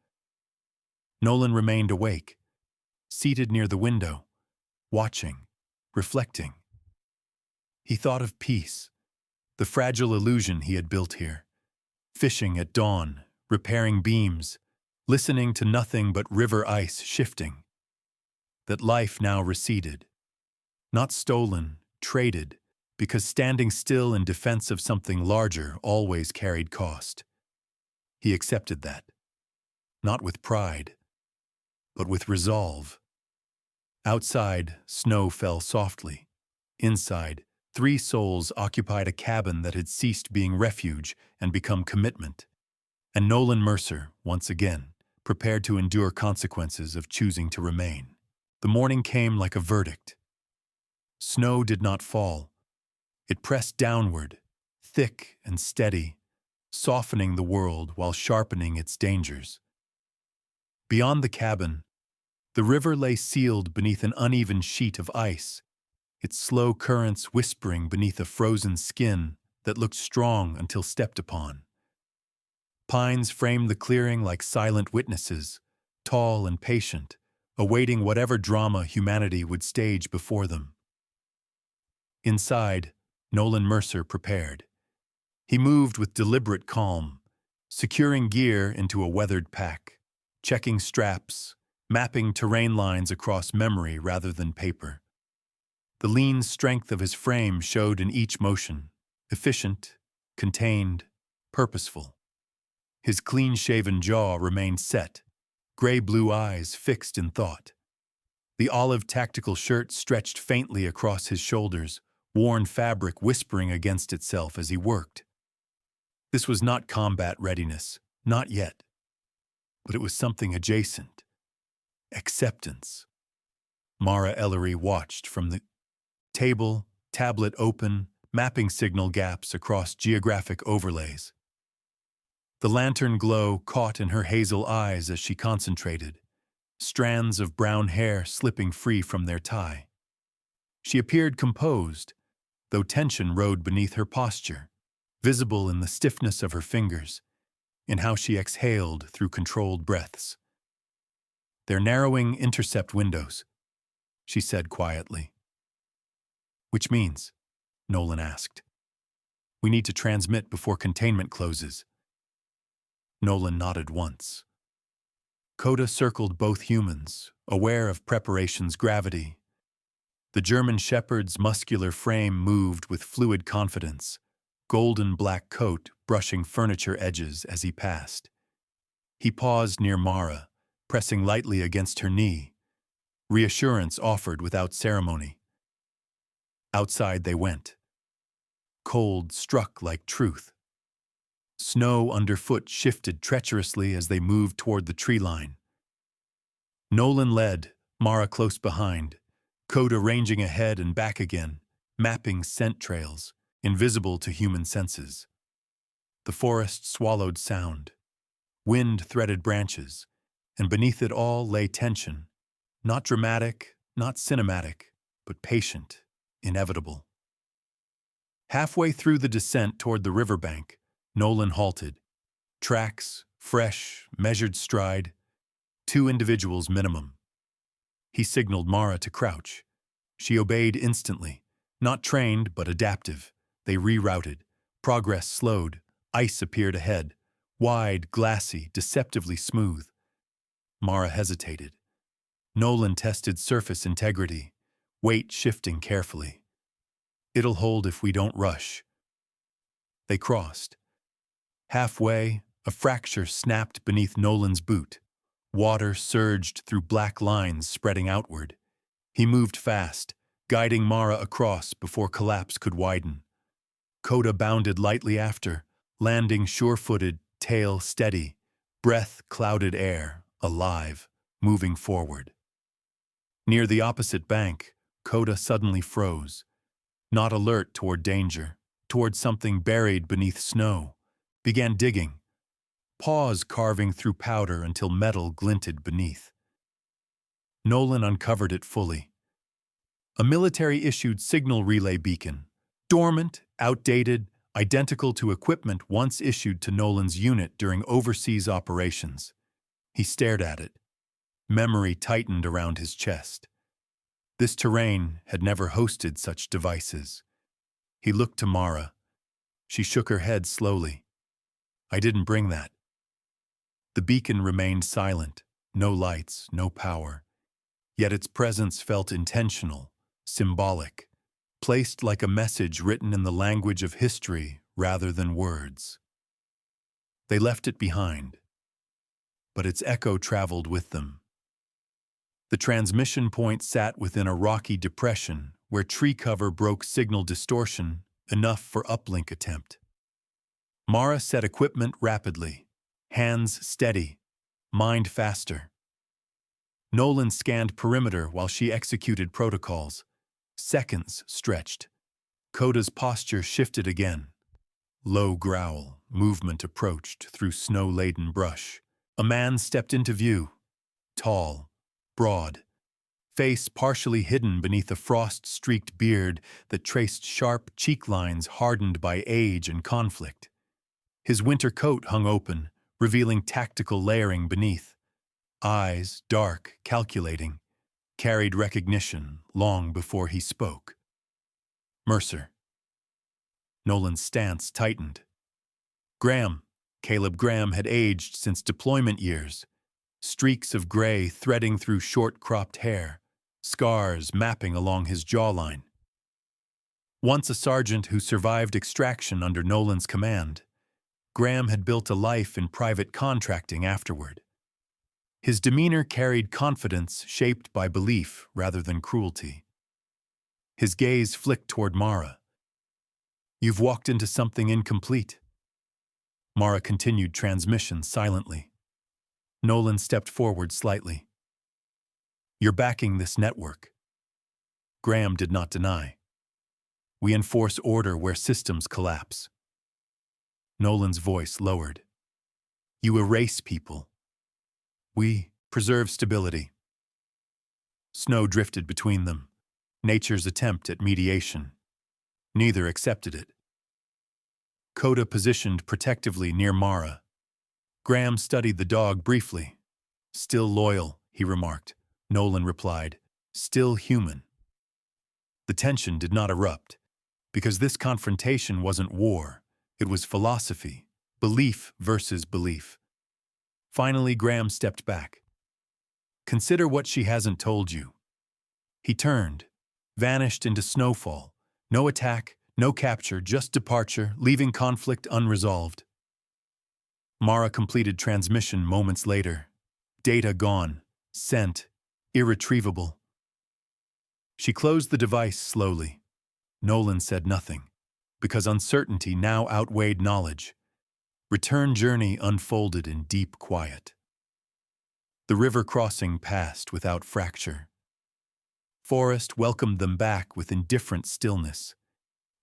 Nolan remained awake, seated near the window, watching, reflecting. He thought of peace, the fragile illusion he had built here. Fishing at dawn, repairing beams, listening to nothing but river ice shifting. That life now receded. Not stolen, traded, because standing still in defense of something larger always carried cost. He accepted that. Not with pride, but with resolve. Outside, snow fell softly. Inside, 3 souls occupied a cabin that had ceased being refuge and become commitment. And Nolan Mercer, once again, prepared to endure consequences of choosing to remain. The morning came like a verdict. Snow did not fall. It pressed downward, thick and steady, softening the world while sharpening its dangers. Beyond the cabin, the river lay sealed beneath an uneven sheet of ice, its slow currents whispering beneath a frozen skin that looked strong until stepped upon. Pines framed the clearing like silent witnesses, tall and patient, awaiting whatever drama humanity would stage before them. Inside, Nolan Mercer prepared. He moved with deliberate calm, securing gear into a weathered pack, checking straps, mapping terrain lines across memory rather than paper. The lean strength of his frame showed in each motion, efficient, contained, purposeful. His clean-shaven jaw remained set, gray-blue eyes fixed in thought. The olive tactical shirt stretched faintly across his shoulders, worn fabric whispering against itself as he worked. This was not combat readiness, not yet. But it was something adjacent. Acceptance. Mara Ellery watched from the table, tablet open, mapping signal gaps across geographic overlays. The lantern glow caught in her hazel eyes as she concentrated, strands of brown hair slipping free from their tie. She appeared composed, though tension rode beneath her posture, visible in the stiffness of her fingers, in how she exhaled through controlled breaths. "They're narrowing intercept windows," she said quietly. "Which means?" Nolan asked. "We need to transmit before containment closes." Nolan nodded once. Coda circled both humans, aware of preparation's gravity. The German shepherd's muscular frame moved with fluid confidence, golden black coat brushing furniture edges as he passed. He paused near Mara, pressing lightly against her knee. Reassurance offered without ceremony. Outside they went. Cold struck like truth. Snow underfoot shifted treacherously as they moved toward the tree line. Nolan led, Mara close behind, Coda ranging ahead and back again, mapping scent trails, invisible to human senses. The forest swallowed sound. Wind threaded branches, and beneath it all lay tension, not dramatic, not cinematic, but patient, inevitable. Halfway through the descent toward the riverbank, Nolan halted. Tracks, fresh, measured stride, 2 individuals minimum. He signaled Mara to crouch. She obeyed instantly, not trained but adaptive. They rerouted. Progress slowed. Ice appeared ahead, wide, glassy, deceptively smooth. Mara hesitated. Nolan tested surface integrity, weight shifting carefully. "It'll hold if we don't rush." They crossed. Halfway, a fracture snapped beneath Nolan's boot. Water surged through black lines spreading outward. He moved fast, guiding Mara across before collapse could widen. Coda bounded lightly after, landing sure-footed, tail steady, breath clouded air, alive, moving forward. Near the opposite bank, Coda suddenly froze, not alert toward danger, toward something buried beneath snow. Began digging, paws carving through powder until metal glinted beneath. Nolan uncovered it fully. A military-issued signal relay beacon, dormant, outdated, identical to equipment once issued to Nolan's unit during overseas operations. He stared at it. Memory tightened around his chest. This terrain had never hosted such devices. He looked to Mara. She shook her head slowly. "I didn't bring that." The beacon remained silent, no lights, no power. Yet its presence felt intentional, symbolic, placed like a message written in the language of history rather than words. They left it behind, but its echo traveled with them. The transmission point sat within a rocky depression where tree cover broke signal distortion enough for uplink attempt. Mara set equipment rapidly, hands steady, mind faster. Nolan scanned perimeter while she executed protocols. Seconds stretched. Coda's posture shifted again. Low growl, movement approached through snow-laden brush. A man stepped into view, tall, broad, face partially hidden beneath a frost-streaked beard that traced sharp cheek lines hardened by age and conflict. His winter coat hung open, revealing tactical layering beneath. Eyes, dark, calculating, carried recognition long before he spoke. Mercer. Nolan's stance tightened. Graham. Caleb Graham had aged since deployment years. Streaks of gray threading through short-cropped hair, scars mapping along his jawline. Once a sergeant who survived extraction under Nolan's command, Graham had built a life in private contracting afterward. His demeanor carried confidence shaped by belief rather than cruelty. His gaze flicked toward Mara. "You've walked into something incomplete." Mara continued transmission silently. Nolan stepped forward slightly. "You're backing this network." Graham did not deny. "We enforce order where systems collapse." Nolan's voice lowered. "You erase people. We preserve stability." Snow drifted between them, nature's attempt at mediation. Neither accepted it. Coda positioned protectively near Mara. Graham studied the dog briefly. "Still loyal," he remarked. Nolan replied, "Still human." The tension did not erupt, because this confrontation wasn't war. It was philosophy, belief versus belief. Finally, Graham stepped back. "Consider what she hasn't told you." He turned, vanished into snowfall. No attack, no capture, just departure, leaving conflict unresolved. Mara completed transmission moments later. Data gone, sent, irretrievable. She closed the device slowly. Nolan said nothing, because uncertainty now outweighed knowledge. Return journey unfolded in deep quiet. The river crossing passed without fracture. Forest welcomed them back with indifferent stillness.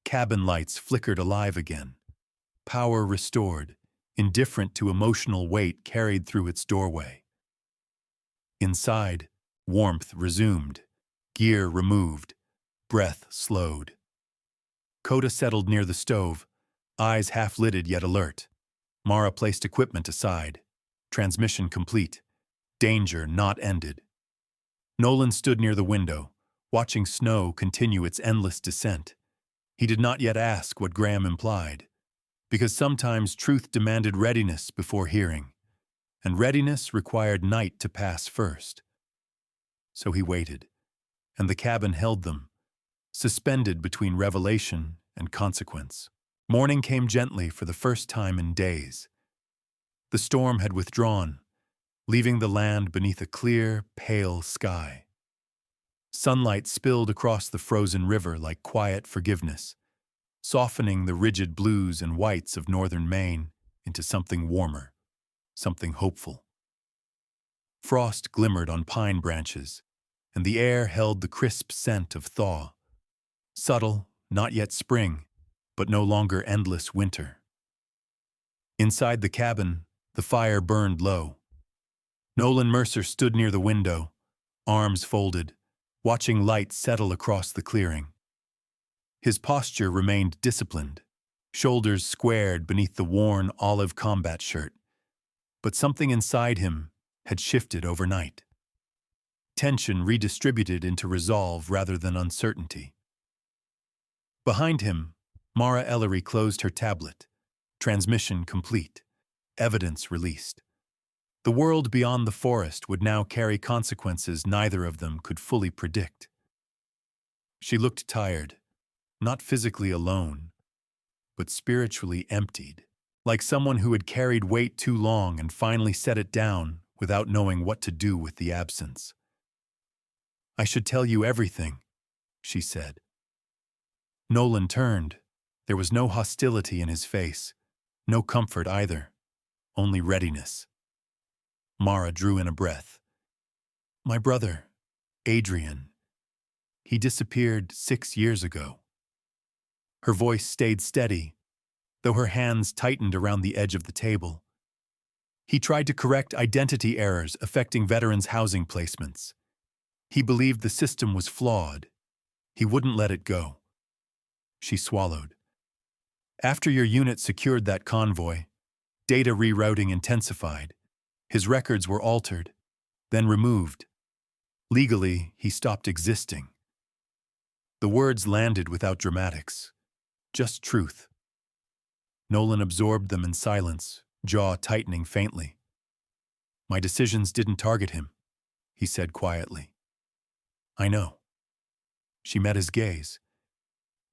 Cabin lights flickered alive again. Power restored, indifferent to emotional weight carried through its doorway. Inside, warmth resumed, gear removed, breath slowed. Coda settled near the stove, eyes half-lidded yet alert. Mara placed equipment aside. Transmission complete. Danger not ended. Nolan stood near the window, watching snow continue its endless descent. He did not yet ask what Graham implied, because sometimes truth demanded readiness before hearing, and readiness required night to pass first. So he waited, and the cabin held them, suspended between revelation and consequence. Morning came gently for the first time in days. The storm had withdrawn, leaving the land beneath a clear, pale sky. Sunlight spilled across the frozen river like quiet forgiveness, softening the rigid blues and whites of northern Maine into something warmer, something hopeful. Frost glimmered on pine branches, and the air held the crisp scent of thaw. Subtle, not yet spring, but no longer endless winter. Inside the cabin, the fire burned low. Nolan Mercer stood near the window, arms folded, watching light settle across the clearing. His posture remained disciplined, shoulders squared beneath the worn olive combat shirt, but something inside him had shifted overnight. Tension redistributed into resolve rather than uncertainty. Behind him, Mara Ellery closed her tablet, transmission complete, evidence released. The world beyond the forest would now carry consequences neither of them could fully predict. She looked tired, not physically alone, but spiritually emptied, like someone who had carried weight too long and finally set it down without knowing what to do with the absence. "I should tell you everything," she said. Nolan turned. There was no hostility in his face, no comfort either, only readiness. Mara drew in a breath. "My brother, Adrian, he disappeared 6 years ago." Her voice stayed steady, though her hands tightened around the edge of the table. He tried to correct identity errors affecting veterans' housing placements. He believed the system was flawed. He wouldn't let it go. She swallowed. After your unit secured that convoy, data rerouting intensified. His records were altered, then removed. Legally, he stopped existing. The words landed without dramatics, just truth. Nolan absorbed them in silence, jaw tightening faintly. My decisions didn't target him, he said quietly. I know. She met his gaze,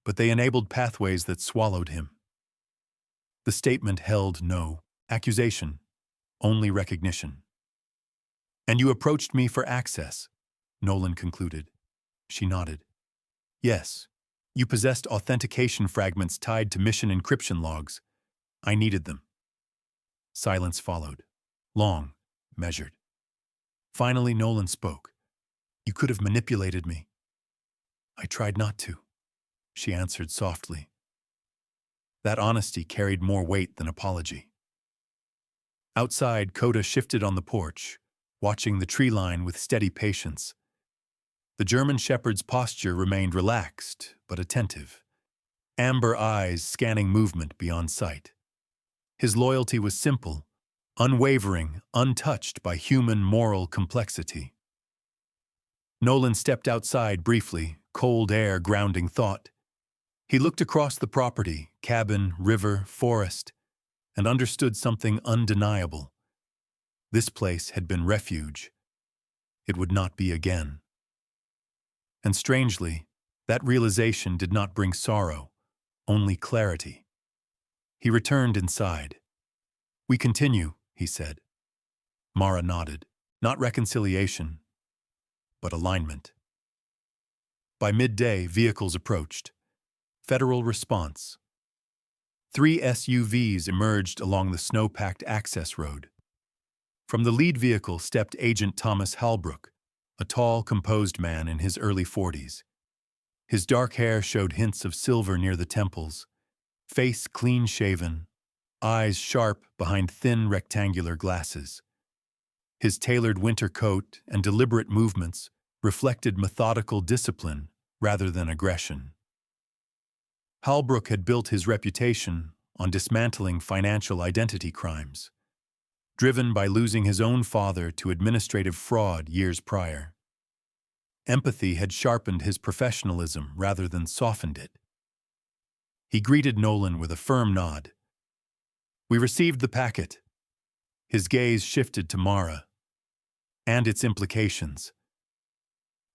but they enabled pathways that swallowed him. The statement held no accusation, only recognition. And you approached me for access, Nolan concluded. She nodded. Yes, you possessed authentication fragments tied to mission encryption logs. I needed them. Silence followed. Long, measured. Finally, Nolan spoke. You could have manipulated me. I tried not to, she answered softly. That honesty carried more weight than apology. Outside, Coda shifted on the porch, watching the tree line with steady patience. The German shepherd's posture remained relaxed, but attentive, amber eyes scanning movement beyond sight. His loyalty was simple, unwavering, untouched by human moral complexity. Nolan stepped outside briefly, cold air grounding thought. He looked across the property, cabin, river, forest, and understood something undeniable. This place had been refuge. It would not be again. And strangely, that realization did not bring sorrow, only clarity. He returned inside. We continue, he said. Mara nodded. Not reconciliation, but alignment. By midday, vehicles approached. Federal response. 3 SUVs emerged along the snow-packed access road. From the lead vehicle stepped Agent Thomas Halbrook, a tall, composed man in his early 40s. His dark hair showed hints of silver near the temples, face clean-shaven, eyes sharp behind thin rectangular glasses. His tailored winter coat and deliberate movements reflected methodical discipline rather than aggression. Halbrook had built his reputation on dismantling financial identity crimes, driven by losing his own father to administrative fraud years prior. Empathy had sharpened his professionalism rather than softened it. He greeted Nolan with a firm nod. We received the packet. His gaze shifted to Mara and its implications.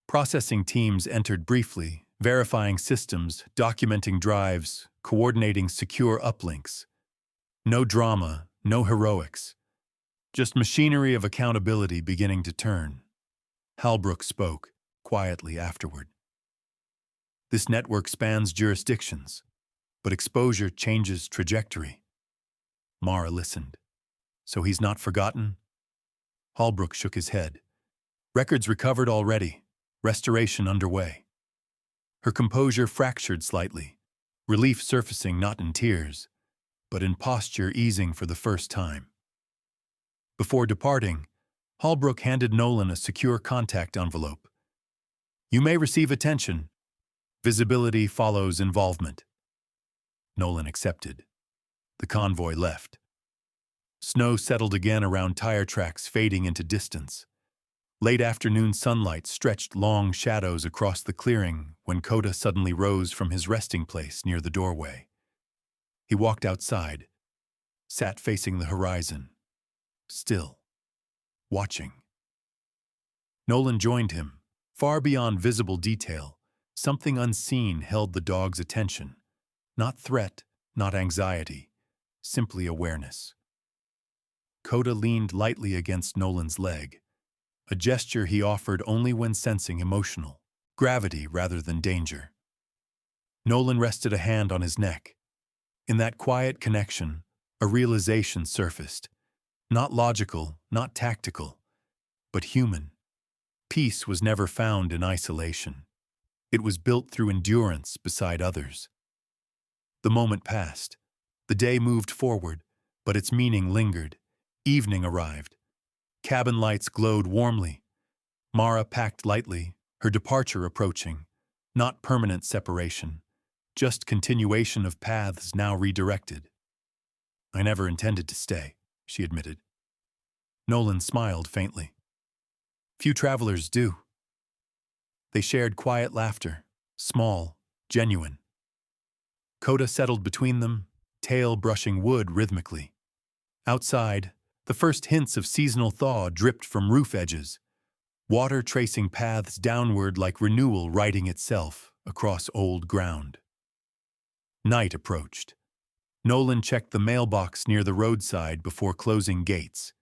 Processing teams entered briefly, verifying systems, documenting drives, coordinating secure uplinks. No drama, no heroics. Just machinery of accountability beginning to turn. Halbrook spoke, quietly afterward. This network spans jurisdictions, but exposure changes trajectory. Mara listened. So he's not forgotten? Halbrook shook his head. Records recovered already. Restoration underway. Her composure fractured slightly, relief surfacing not in tears, but in posture easing for the first time. Before departing, Halbrook handed Nolan a secure contact envelope. You may receive attention. Visibility follows involvement. Nolan accepted. The convoy left. Snow settled again around tire tracks, fading into distance. Late afternoon sunlight stretched long shadows across the clearing when Coda suddenly rose from his resting place near the doorway. He walked outside, sat facing the horizon, still, watching. Nolan joined him. Far beyond visible detail, something unseen held the dog's attention. Not threat, not anxiety, simply awareness. Coda leaned lightly against Nolan's leg, a gesture he offered only when sensing emotional gravity rather than danger. Nolan rested a hand on his neck. In that quiet connection, a realization surfaced. Not logical, not tactical, but human. Peace was never found in isolation. It was built through endurance beside others. The moment passed. The day moved forward, but its meaning lingered. Evening arrived. Cabin lights glowed warmly. Mara packed lightly, her departure approaching. Not permanent separation, just continuation of paths now redirected. "I never intended to stay," she admitted. Nolan smiled faintly. "Few travelers do." They shared quiet laughter, small, genuine. Coda settled between them, tail brushing wood rhythmically. Outside, the first hints of seasonal thaw dripped from roof edges, water tracing paths downward like renewal writing itself across old ground. Night approached. Nolan checked the mailbox near the roadside before closing gates.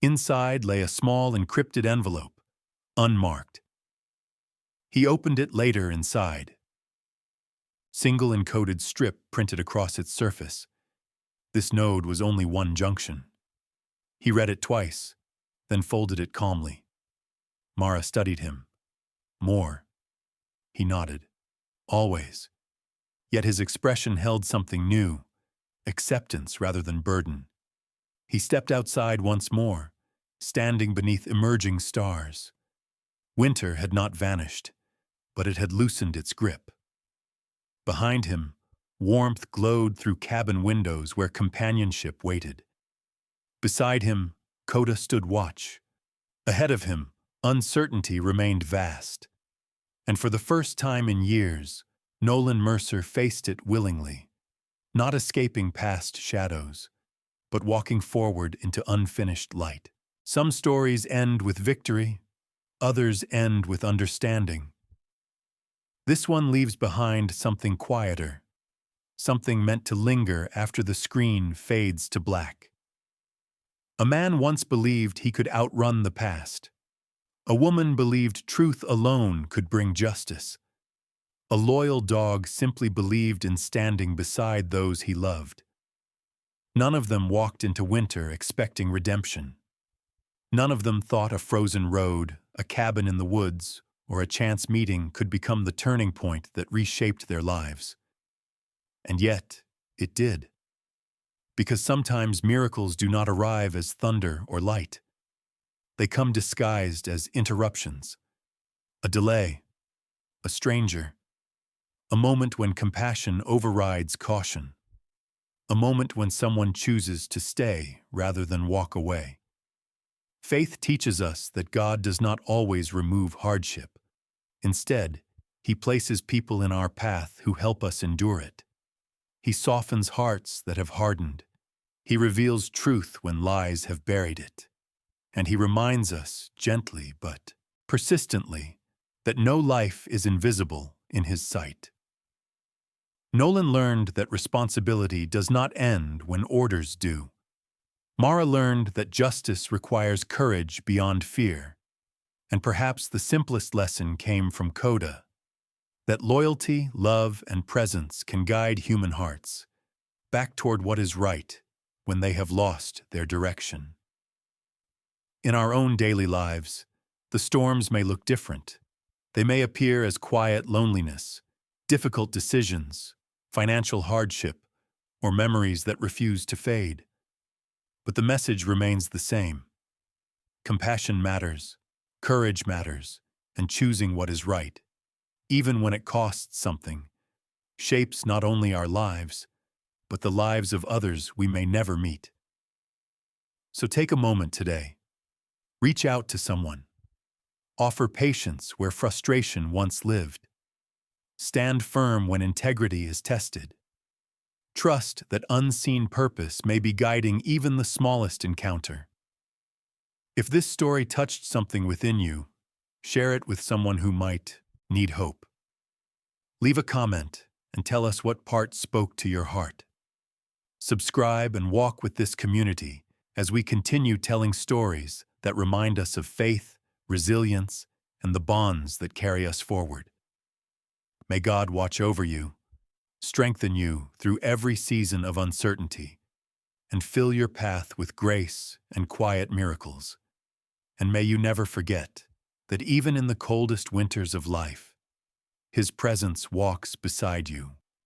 Inside lay a small encrypted envelope, unmarked. He opened it later inside. Single encoded strip printed across its surface. This node was only one junction. He read it twice, then folded it calmly. Mara studied him. "More." He nodded. "Always." Yet his expression held something new, acceptance rather than burden. He stepped outside once more, standing beneath emerging stars. Winter had not vanished, but it had loosened its grip. Behind him, warmth glowed through cabin windows where companionship waited. Beside him, Coda stood watch. Ahead of him, uncertainty remained vast. And for the first time in years, Nolan Mercer faced it willingly, not escaping past shadows, but walking forward into unfinished light. Some stories end with victory, others end with understanding. This one leaves behind something quieter, something meant to linger after the screen fades to black. A man once believed he could outrun the past. A woman believed truth alone could bring justice. A loyal dog simply believed in standing beside those he loved. None of them walked into winter expecting redemption. None of them thought a frozen road, a cabin in the woods, or a chance meeting could become the turning point that reshaped their lives. And yet, it did. Because sometimes miracles do not arrive as thunder or light. They come disguised as interruptions, a delay, a stranger, a moment when compassion overrides caution, a moment when someone chooses to stay rather than walk away. Faith teaches us that God does not always remove hardship. Instead, He places people in our path who help us endure it. He softens hearts that have hardened. He reveals truth when lies have buried it. And He reminds us, gently but persistently, that no life is invisible in His sight. Nolan learned that responsibility does not end when orders do. Mara learned that justice requires courage beyond fear. And perhaps the simplest lesson came from Coda, that loyalty, love, and presence can guide human hearts back toward what is right when they have lost their direction. In our own daily lives, the storms may look different. They may appear as quiet loneliness, difficult decisions, financial hardship, or memories that refuse to fade. But the message remains the same. Compassion matters, courage matters, and choosing what is right, even when it costs something, shapes not only our lives, but the lives of others we may never meet. So take a moment today. Reach out to someone. Offer patience where frustration once lived. Stand firm when integrity is tested. Trust that unseen purpose may be guiding even the smallest encounter. If this story touched something within you, share it with someone who might need hope. Leave a comment and tell us what part spoke to your heart. Subscribe and walk with this community as we continue telling stories that remind us of faith, resilience, and the bonds that carry us forward. May God watch over you, strengthen you through every season of uncertainty, and fill your path with grace and quiet miracles. And may you never forget that even in the coldest winters of life, His presence walks beside you,